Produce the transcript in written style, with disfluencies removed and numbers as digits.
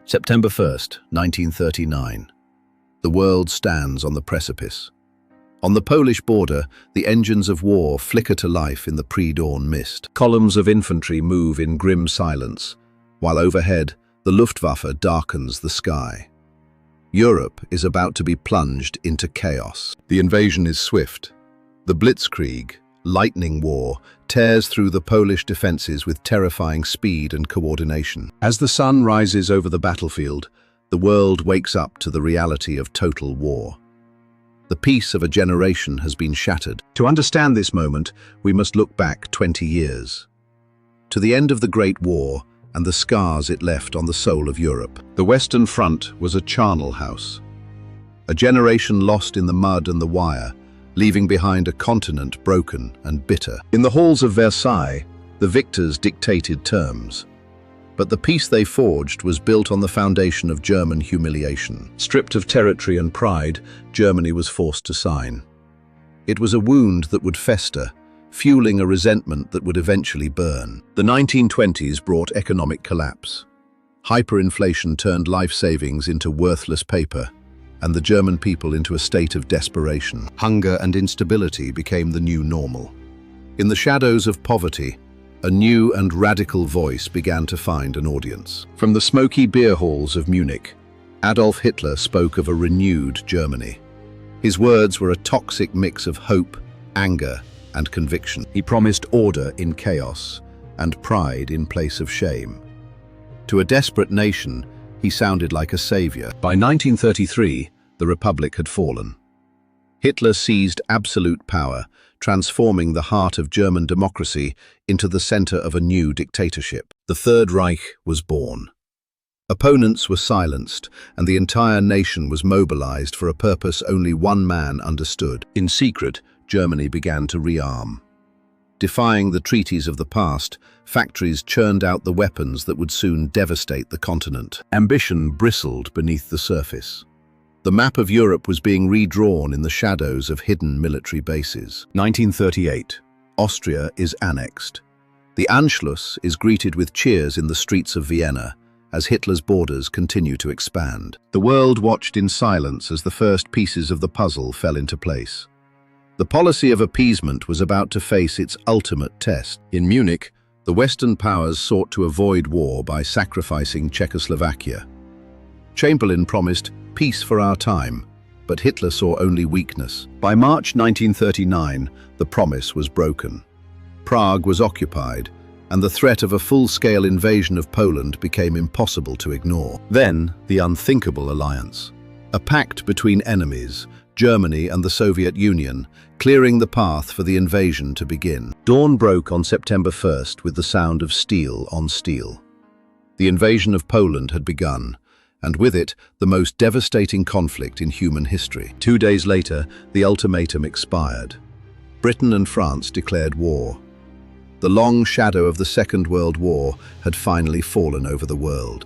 September 1st, 1939. The world stands on the precipice. On the Polish border, the engines of war flicker to life in the pre-dawn mist. Columns of infantry move in grim silence, while overhead, the Luftwaffe darkens the sky. Europe is about to be plunged into chaos. The invasion is swift. The Blitzkrieg, lightning war, tears through the Polish defenses with terrifying speed and coordination. As the sun rises over the battlefield, the world wakes up to the reality of total war. The peace of a generation has been shattered. To understand this moment, we must look back 20 years. To the end of the Great War and the scars it left on the soul of Europe. The Western Front was a charnel house. A generation lost in the mud and the wire, leaving behind a continent broken and bitter. In the halls of Versailles, the victors dictated terms. But the peace they forged was built on the foundation of German humiliation. Stripped of territory and pride, Germany was forced to sign. It was a wound that would fester, fueling a resentment that would eventually burn. The 1920s brought economic collapse. Hyperinflation turned life savings into worthless paper, and the German people into a state of desperation. Hunger and instability became the new normal. In the shadows of poverty, a new and radical voice began to find an audience. From the smoky beer halls of Munich, Adolf Hitler spoke of a renewed Germany. His words were a toxic mix of hope, anger, and conviction. He promised order in chaos and pride in place of shame. To a desperate nation, he sounded like a savior. By 1933, the Republic had fallen. Hitler seized absolute power, transforming the heart of German democracy into the center of a new dictatorship. The Third Reich was born. Opponents were silenced, and the entire nation was mobilized for a purpose only one man understood. In secret, Germany began to rearm. Defying the treaties of the past, factories churned out the weapons that would soon devastate the continent. Ambition bristled beneath the surface. The map of Europe was being redrawn in the shadows of hidden military bases. 1938. Austria is annexed. The Anschluss is greeted with cheers in the streets of Vienna as Hitler's borders continue to expand. The world watched in silence as the first pieces of the puzzle fell into place. The policy of appeasement was about to face its ultimate test. In Munich, the Western powers sought to avoid war by sacrificing Czechoslovakia. Chamberlain promised peace for our time, but Hitler saw only weakness. By March 1939, the promise was broken. Prague was occupied, and the threat of a full-scale invasion of Poland became impossible to ignore. Then, the unthinkable alliance. A pact between enemies, Germany and the Soviet Union, clearing the path for the invasion to begin. Dawn broke on September 1st with the sound of steel on steel. The invasion of Poland had begun, and with it, the most devastating conflict in human history. 2 days later, the ultimatum expired. Britain and France declared war. The long shadow of the Second World War had finally fallen over the world.